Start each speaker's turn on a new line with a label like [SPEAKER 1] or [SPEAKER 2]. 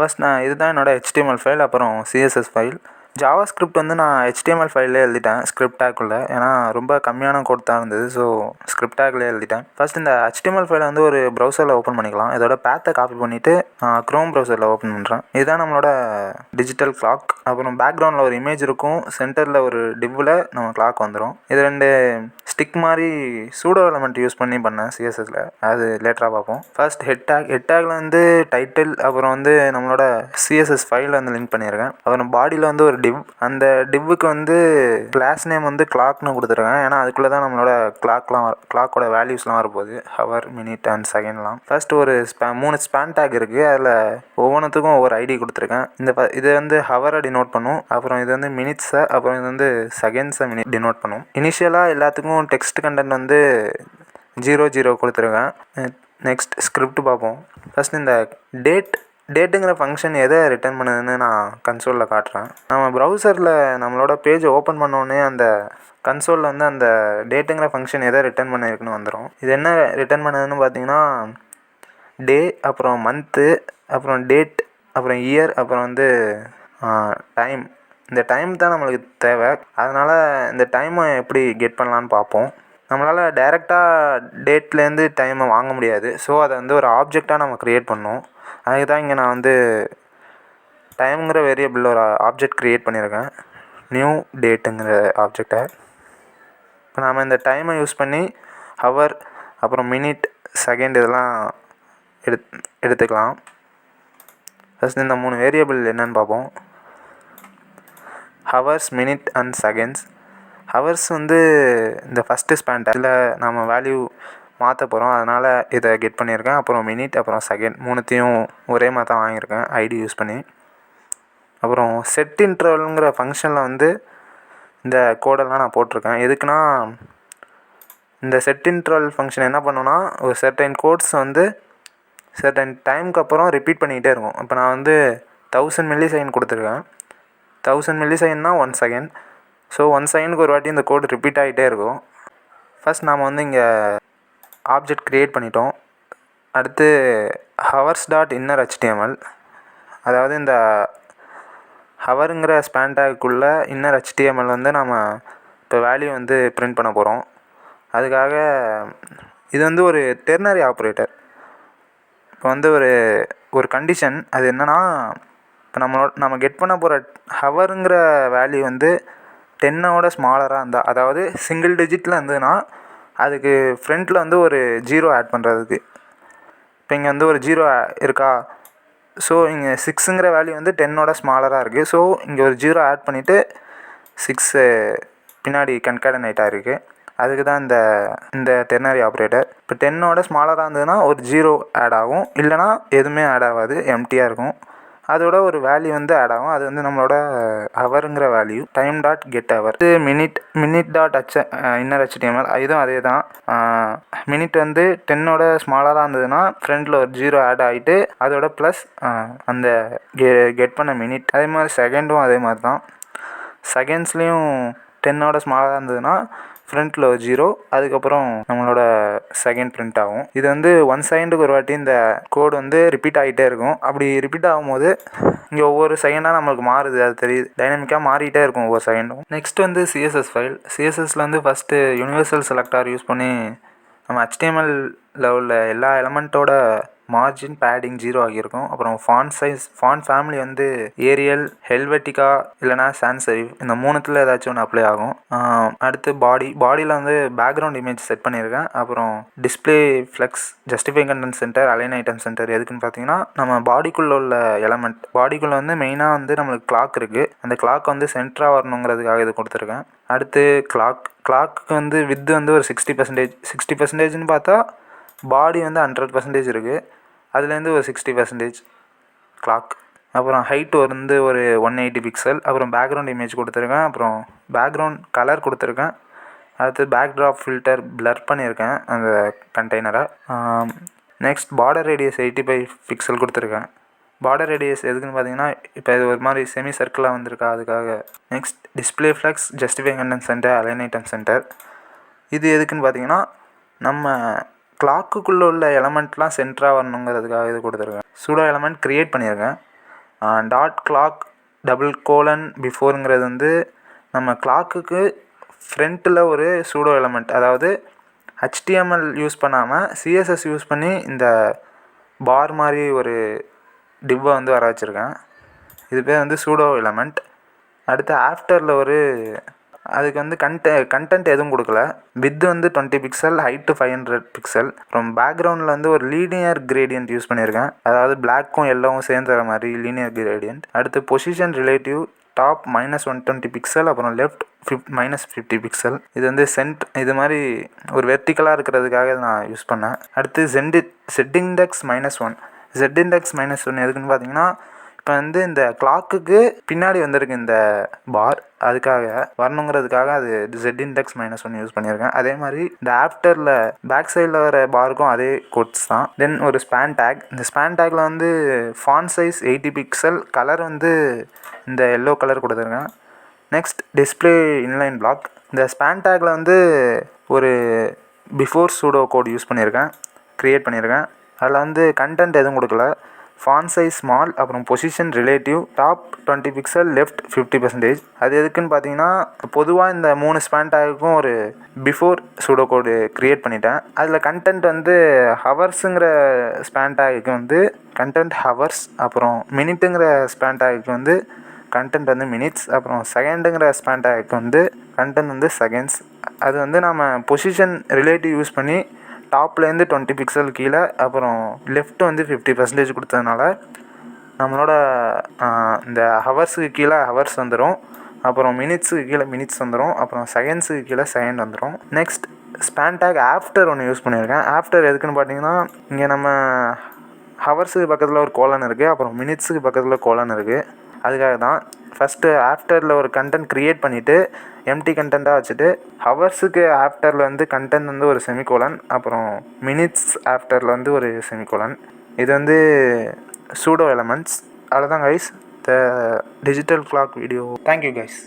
[SPEAKER 1] First இதுதான் என்னோடய HTML file, அப்புறம் CSS ஃபைல். ஜாவா ஸ்கிரிப்ட் நான் HTML ஃபைல்லே எழுதிட்டேன் ஸ்கிரிப்ட் டேக்குள்ளே. ஏன்னா ரொம்ப கம்மியான கோட் தான் இருந்தது. ஸோ ஸ்கிரிப்ட் டேக்லேயே எழுதிட்டேன். ஃபர்ஸ்ட் இந்த HTML ஃபைலை ஒரு ப்ரௌசரில் ஓப்பன் பண்ணிக்கலாம். இதோட பேத்தை காப்பி பண்ணிவிட்டு க்ரோம் ப்ரௌசரில் ஓப்பன் பண்ணுறேன். இதுதான் நம்மளோட டிஜிட்டல் கிளாக். அப்புறம் பேக்ரவுண்டில் ஒரு இமேஜ் இருக்கும், சென்டரில் ஒரு டிவ்வில் நம்ம கிளாக் வந்துடும். இது 2 ஸ்டிக் மாதிரி சூடோ எலமெண்ட் யூஸ் பண்ணேன் CSSல. அது லேட்டராக பார்ப்போம். ஃபர்ஸ்ட் ஹெட் டேக்கில் டைட்டில், அப்புறம் நம்மளோட CSS ஃபைலை லிங்க் பண்ணியிருக்கேன். அப்புறம் பாடியில் ஒரு டிவ். அந்த டிவ்வுக்கு கிளாஸ் நேம் கிளாக்னு கொடுத்துருக்கேன். ஏன்னா அதுக்குள்ளே தான் நம்மளோட கிளாக்கோட வேல்யூஸ்லாம் வரப்போகுது, ஹவர், மினிட் அண்ட் செகண்ட்லாம். ஃபர்ஸ்ட் ஒரு 3 ஸ்பேன் டேக் இருக்குது. அதில் ஒவ்வொன்றுத்துக்கும் ஒவ்வொரு ஐடி கொடுத்துருக்கேன். இது ஹவரை டினோட் பண்ணும், அப்புறம் இது மினிட்ஸை, அப்புறம் இது செகண்ட்ஸை டினோட் பண்ணும். இனிஷியலாக எல்லாத்துக்கும் டெக்ஸ்ட் கண்டென்ட் 00 கொடுத்துருக்கேன். நெக்ஸ்ட் ஸ்கிரிப்ட் பார்ப்போம். ஃபர்ஸ்ட் இந்த டேட்டுங்கிற ஃபங்க்ஷன் எதை ரிட்டர்ன் பண்ணுதுன்னு நான் கன்சோலில் காட்டுறேன். நம்ம ப்ரௌசரில் நம்மளோட பேஜை ஓப்பன் பண்ணோடனே அந்த கன்சோலில் அந்த டேட்டுங்கிற ஃபங்க்ஷன் எதை ரிட்டர்ன் பண்ணியிருக்குன்னு வந்துடும். இது என்ன ரிட்டர்ன் பண்ணுதுன்னு பார்த்தீங்கன்னா டே, அப்புறம் மந்த்து, அப்புறம் டேட், அப்புறம் இயர், அப்புறம் டைம். இந்த டைம் தான் நம்மளுக்கு தேவை. அதனால் இந்த டைமை எப்படி கெட் பண்ணலான்னு பார்ப்போம். நம்மளால் டைரெக்டாக டேட்லேருந்து டைமை வாங்க முடியாது. ஸோ அதை ஒரு ஆப்ஜெக்டாக நம்ம க்ரியேட் பண்ணணும். அதுக்கு தான் இங்கே நான் டைம்ங்கிற வேரியபிள் ஒரு ஆப்ஜெக்ட் க்ரியேட் பண்ணியிருக்கேன், நியூ டேட்டுங்கிற ஆப்ஜெக்டை. இப்போ நாம் இந்த டைமை யூஸ் பண்ணி ஹவர், அப்புறம் மினிட், செகண்ட் இதெல்லாம் எடுத்துக்கலாம். ஃபர்ஸ்ட் இந்த 3 வேரியபிள் என்னென்னு பார்ப்போம். Hours, minute and seconds. Hours இந்த ஃபஸ்ட்டு ஸ்பேன் டேக்கில் நம்ம வேல்யூ மாற்ற போகிறோம், அதனால் இதை கெட் பண்ணியிருக்கேன். அப்புறம் மினிட், அப்புறம் செகண்ட், மூணுத்தையும் ஒரே மாதிரி தான் வாங்கியிருக்கேன் ஐடி யூஸ் பண்ணி. அப்புறம் செட் இன்டர்வல்ங்கிற ஃபங்க்ஷனில் இந்த கோடெல்லாம் நான் போட்டிருக்கேன். எதுக்குன்னா இந்த செட் இன்டர்வல் ஃபங்க்ஷன் என்ன பண்ணுன்னா ஒரு சர்டைன் கோட்ஸ் சர்டைன் டைமுக்கு அப்புறம் ரிப்பீட் பண்ணிக்கிட்டே இருக்கும். இப்போ நான் 1000 மில்லி செகண்ட் கொடுத்துருக்கேன். 1000 மில்லி செகண்ட்னா 1 செகண்ட். ஸோ 1 செகண்டுக்கு ஒரு வாட்டி இந்த கோடு ரிப்பீட் ஆகிட்டே இருக்கும். ஃபர்ஸ்ட் நாம் இங்கே ஆப்ஜெக்ட் க்ரியேட் பண்ணிட்டோம். அடுத்து ஹவர்ஸ் டாட் இன்னர் HTML, அதாவது இந்த ஹவருங்கிற ஸ்பேன் டேக்குள்ளே இன்னர் HTML நம்ம இப்போ வேல்யூ பிரிண்ட் பண்ண போகிறோம். அதுக்காக இது ஒரு டெர்னரி ஆப்ரேட்டர். இப்போ ஒரு கண்டிஷன் அது என்னென்னா, இப்போ நம்ம கெட் பண்ண போகிற ஹவருங்கிற வேல்யூ 10ஓட ஸ்மாலராக இருந்தால், அதாவது சிங்கிள் டிஜிட்டில் இருந்ததுன்னா அதுக்கு ஃப்ரண்ட்டில் ஒரு 0 ஆட் பண்ணுறதுக்கு. இப்போ இங்கே ஒரு 0 இருக்கா, ஸோ இங்கே 6ங்கிற வேல்யூ 10ஓட ஸ்மாலராக இருக்குது. ஸோ இங்கே ஒரு 0 ஆட் பண்ணிவிட்டு 6 பின்னாடி கன்கேடனேட் ஆகிருக்கு. அதுக்கு தான் இந்த டெர்னரி ஆப்ரேட்டர். இப்போ 10ஓட ஸ்மாலராக இருந்ததுன்னா ஒரு 0 ஆட் ஆகும், இல்லைனா எதுவுமே ஆட் ஆகாது, எம்டியாக இருக்கும். அதோட ஒரு வேல்யூ ஆட் ஆகும். அது நம்மளோட ஹவருங்கிற value. Time dot get hour. இது மினிட் டாட் இன்னர் HTML, இதுவும் அதே தான். மினிட் 10ஓட ஸ்மாலராக இருந்ததுன்னா ஃப்ரண்டில் ஒரு 0 ஆட் ஆகிட்டு அதோட ப்ளஸ் அந்த கெட் பண்ண மினிட். அதே மாதிரி செகண்டும் அதே மாதிரி தான். செகண்ட்ஸ்லேயும் 10ஓட ஸ்மாலராக இருந்ததுன்னா ஃப்ரண்ட்டில் ஒரு 0, அதுக்கப்புறம் நம்மளோட செகண்ட் பிரிண்ட் ஆகும். இது 1 செகண்டுக்கு ஒரு வாட்டி இந்த கோடு ரிப்பீட் ஆகிட்டே இருக்கும். அப்படி ரிப்பீட் ஆகும்போது இங்கே ஒவ்வொரு செகண்டாக நம்மளுக்கு மாறுது, அது தெரியுது. டைனமிக்காக மாறிட்டே இருக்கும் ஒவ்வொரு செகண்டும். Next CSS file. CSSல ஃபஸ்ட்டு யூனிவர்சல் செலக்டார் யூஸ் பண்ணி நம்ம HTMLல உள்ள எல்லா எலமெண்ட்டோட மார்ஜின், பேடிங் 0 ஆகியிருக்கும். அப்புறம் font size, font family Arial, Helvetica இல்லைனா சான்ஸ் செரிஃப், இந்த 3த்தில் ஏதாச்சும் ஒன்று அப்ளை ஆகும். அடுத்து பாடியில் பேக்ரவுண்ட் இமேஜ் செட் பண்ணியிருக்கேன். அப்புறம் display flex, justify content centre, align item centre. எதுக்குன்னு பார்த்தீங்கன்னா நம்ம பாடிக்குள்ளே உள்ள எலமெண்ட், பாடிக்குள்ளே மெயினாக நம்மளுக்கு கிளாக் இருக்குது, அந்த கிளாக் சென்டராக வரணுங்கிறதுக்காக இது கொடுத்துருக்கேன். அடுத்து கிளாக்கு வித்து ஒரு 60%. 60%ன்னு பார்த்தா பாடி 100% இருக்குது, அதுலேருந்து ஒரு 60% கிளாக். அப்புறம் ஹைட் ஒரு 180 பிக்சல். அப்புறம் பேக்ரவுண்ட் இமேஜ் கொடுத்துருக்கேன். அப்புறம் பேக்ரவுண்ட் கலர் கொடுத்துருக்கேன். அடுத்து பேக்ட்ராப் ஃபில்டர் பிளர் பண்ணியிருக்கேன் அந்த கண்டெய்னரை. நெக்ஸ்ட் பார்டர் ரேடியஸ் 85 பிக்சல் கொடுத்துருக்கேன். பார்டர் ரேடியஸ் எதுக்குன்னு பார்த்தீங்கன்னா இப்போ இது ஒரு மாதிரி செமி சர்க்கிளாக வந்திருக்கா, அதுக்காக. Next display flex, justify content centre, align item centre. இது எதுக்குன்னு பார்த்தீங்கன்னா நம்ம கிளாக்குள்ளே உள்ள எலமெண்ட்லாம் சென்டராக வரணுங்கிறதுக்காக இது கொடுத்துருக்கேன். சூடோ எலமெண்ட் க்ரியேட் பண்ணியிருக்கேன். டாட் கிளாக் டபுள் கோலன் பிஃபோருங்கிறது வந்து நம்ம கிளாக்குக்கு ஃப்ரண்ட்டில் ஒரு சூடோ எலமெண்ட், அதாவது HTML யூஸ் பண்ணாமல் CSS யூஸ் பண்ணி இந்த பார் மாதிரி ஒரு டிவ்வை வந்து வர வச்சுருக்கேன். இது பேர் வந்து சூடோ எலமெண்ட். அடுத்து ஆஃப்டரில் ஒரு அதுக்கு வந்து கண்டென்ட் எதுவும் கொடுக்கல. வித் வந்து 20 பிக்சல், ஹைட்டு 500 பிக்சல். அப்புறம் பேக்ரவுண்டில் வந்து ஒரு லீனியர் கிரேடியன்ட் யூஸ் பண்ணியிருக்கேன், அதாவது பிளாக்கும் எல்லோவும் சேர்ந்து வர மாதிரி லீனியர் கிரேடியன்ட். அடுத்து பொசிஷன் ரிலேட்டிவ் டாப் -120 பிக்சல், அப்புறம் லெஃப்ட் -50 பிக்சல். இது வந்து இது மாதிரி ஒரு வெர்டிக்கலாக இருக்கிறதுக்காக நான் யூஸ் பண்ணேன். அடுத்து ZIndexs -1. ZIndexs -1 எதுக்குன்னு பார்த்தீங்கன்னா, இப்போ வந்து இந்த கிளாக்குக்கு பின்னாடி வந்திருக்கு இந்த பார், அதுக்காக வரணுங்கிறதுக்காக அது ZIndexs -1 யூஸ் பண்ணியிருக்கேன். அதே மாதிரி இந்த ஆஃப்டரில் பேக் சைடில் வர பாருக்கும் அதே கோட்ஸ் தான். தென் ஒரு ஸ்பேன் டேக். இந்த ஸ்பேன் டேக்கில் வந்து ஃபாண்ட் சைஸ் 80 பிக்சல், கலர் வந்து இந்த எல்லோ கலர் கொடுத்துருக்கேன். Next display inline black. இந்த ஸ்பேன் டேக்கில் வந்து ஒரு பிஃபோர் சூடோ கோட் யூஸ் பண்ணியிருக்கேன், க்ரியேட் பண்ணியிருக்கேன். அதில் வந்து கண்டென்ட் எதுவும் கொடுக்கல. ஃபாண்ட் சைஸ் ஸ்மால், அப்புறம் position relative top 20 pixel, left 50%. அது எதுக்குன்னு பார்த்தீங்கன்னா, பொதுவாக இந்த 3 ஸ்பேன் டேக்குக்கும் ஒரு பிஃபோர் சூடோ கோடு க்ரியேட் பண்ணிட்டேன். அதில் கண்டென்ட் வந்து ஹவர்ஸுங்கிற ஸ்பேன் டேக்கு வந்து கண்டென்ட் ஹவர்ஸ், அப்புறம் மினிட்டுங்கிற ஸ்பேன் டேக்கு வந்து கண்டென்ட் வந்து மினிட்ஸ், அப்புறம் செகண்டுங்கிற ஸ்பேன் டேக்கு வந்து கண்டென்ட் வந்து செகண்ட்ஸ். அது வந்து நம்ம பொசிஷன் ரிலேட்டிவ் யூஸ் பண்ணி டாப்லேருந்து 20 பிக்சல் கீழே, அப்புறம் லெஃப்ட் வந்து 50% கொடுத்ததுனால நம்மளோட இந்த ஹவர்ஸுக்கு கீழே ஹவர்ஸ் வந்துடும், அப்புறம் மினிட்ஸுக்கு கீழே மினிட்ஸ் வந்துடும், அப்புறம் செகண்ட்ஸுக்கு கீழே செகண்ட் வந்துடும். நெக்ஸ்ட் ஸ்பேன் டேக் ஆஃப்டர் ஒன்று யூஸ் பண்ணியிருக்கேன். ஆஃப்டர் எதுக்குன்னு பார்த்தீங்கன்னா, இங்கே நம்ம ஹவர்ஸுக்கு பக்கத்தில் ஒரு கோலன் இருக்குது, அப்புறம் மினிட்ஸுக்கு பக்கத்தில் கோலன் இருக்குது. அதுக்காக தான் ஃபஸ்ட்டு ஆஃப்டரில் ஒரு கண்டென்ட் க்ரியேட் பண்ணிவிட்டு எம்டி கண்டென்ட்டாக வச்சுட்டு, ஹவர்ஸுக்கு ஆஃப்டரில் வந்து கண்டென்ட் வந்து ஒரு செமிகோலன், அப்புறம் மினிட்ஸ் ஆஃப்டரில் வந்து ஒரு செமிகோலன். இது வந்து சூடோ எலமெண்ட்ஸ். அவ்வளோதான் guys, the digital clock video. Thank you guys.